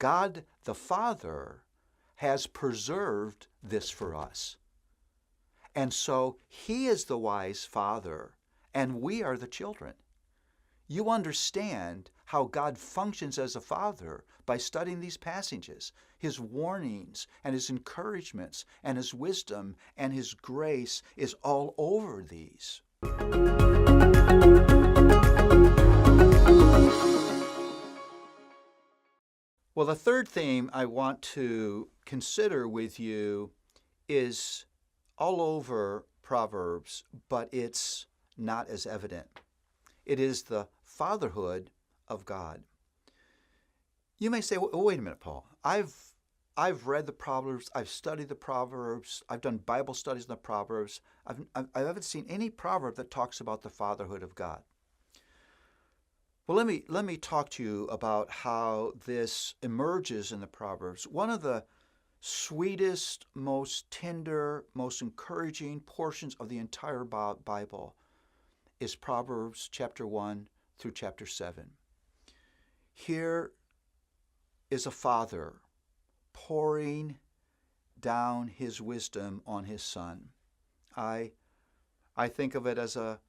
God the Father has preserved this for us. And so He is the wise Father, and we are the children. You understand how God functions as a father by studying these passages, His warnings and His encouragements and His wisdom and His grace is all over these. Well, the third theme I want to consider with you is all over Proverbs, but it's not as evident. It is the fatherhood of God. You may say, oh, wait a minute, Paul. I've read the Proverbs. I've studied the Proverbs. I've done Bible studies in the Proverbs. I haven't seen any proverb that talks about the fatherhood of God. Well, let me talk to you about how this emerges in the Proverbs. One of the sweetest, most tender, most encouraging portions of the entire Bible is Proverbs chapter 1 through chapter 7. Here is a father pouring down his wisdom on his son. I think of it as a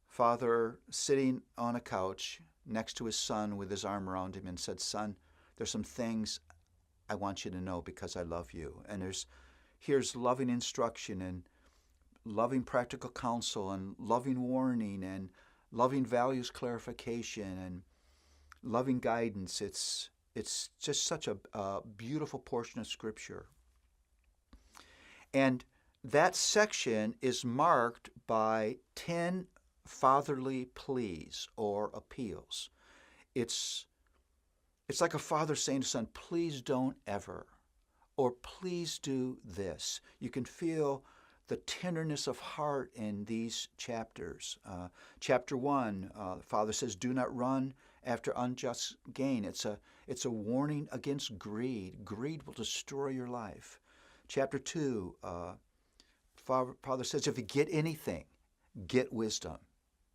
father sitting on a couch next to his son with his arm around him and said, "Son, there's some things I want you to know because I love you." And here's loving instruction and loving practical counsel and loving warning and loving values clarification and loving guidance. It's just such a beautiful portion of Scripture. And that section is marked by 10 fatherly pleas or appeals. It's like a father saying to son, "Please don't ever," or "Please do this." You can feel the tenderness of heart in these chapters. Chapter 1, the father says, "Do not run after unjust gain." It's a warning against greed. Greed will destroy your life. Chapter 2, father says, if you get anything, get wisdom.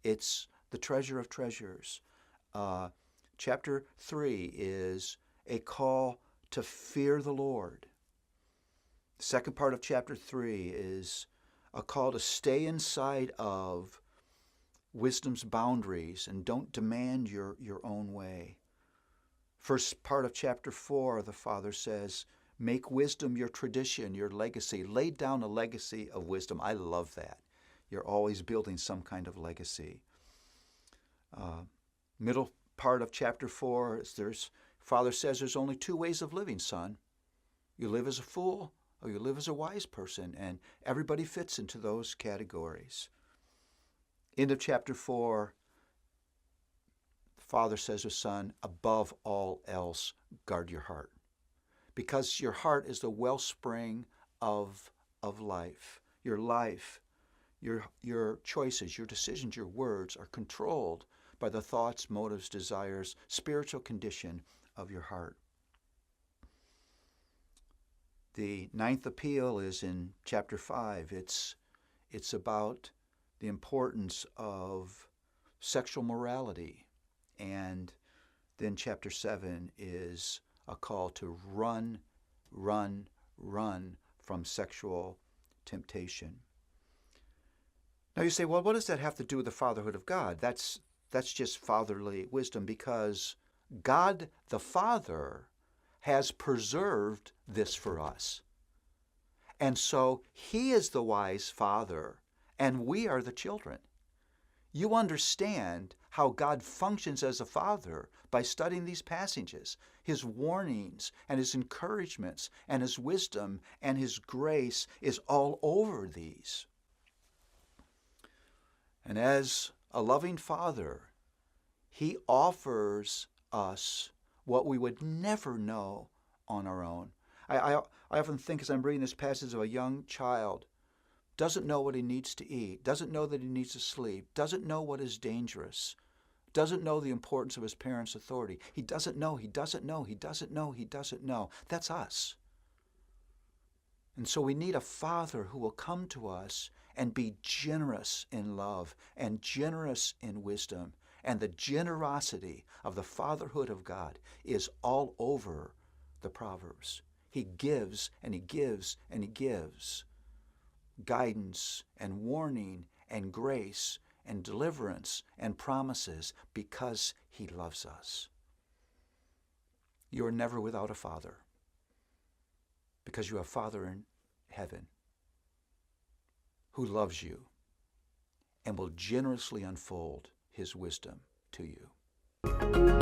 It's the treasure of treasures. Chapter 3 is a call to fear the Lord. The second part of chapter 3 is a call to stay inside of wisdom's boundaries and don't demand your own way. First part of chapter 4, the father says, make wisdom your tradition, your legacy. Lay down a legacy of wisdom. I love that. You're always building some kind of legacy. Middle part of chapter 4, father says there's only two ways of living, son. You live as a fool or you live as a wise person, and everybody fits into those categories. End of chapter 4, the father says to son, above all else, guard your heart. Because your heart is the wellspring of life. Your life, your choices, your decisions, your words are controlled by the thoughts, motives, desires, spiritual condition of your heart. The ninth appeal is in chapter 5. It's about the importance of sexual morality. And then chapter 7 is a call to run from sexual temptation. Now you say, well, what does that have to do with the fatherhood of God? That's just fatherly wisdom, because God the Father has preserved this for us. And so He is the wise Father, and we are the children. You understand how God functions as a father by studying these passages, His warnings and His encouragements and His wisdom and His grace is all over these. And as a loving Father, He offers us what we would never know on our own. I often think as I'm reading this passage of a young child, doesn't know what he needs to eat, doesn't know that he needs to sleep, doesn't know what is dangerous, doesn't know the importance of his parents' authority. He doesn't know. That's us. And so we need a Father who will come to us and be generous in love and generous in wisdom. And the generosity of the fatherhood of God is all over the Proverbs. He gives and he gives and he gives guidance and warning and grace and deliverance and promises because he loves us. You are never without a father because you have a Father in heaven who loves you and will generously unfold his wisdom to you.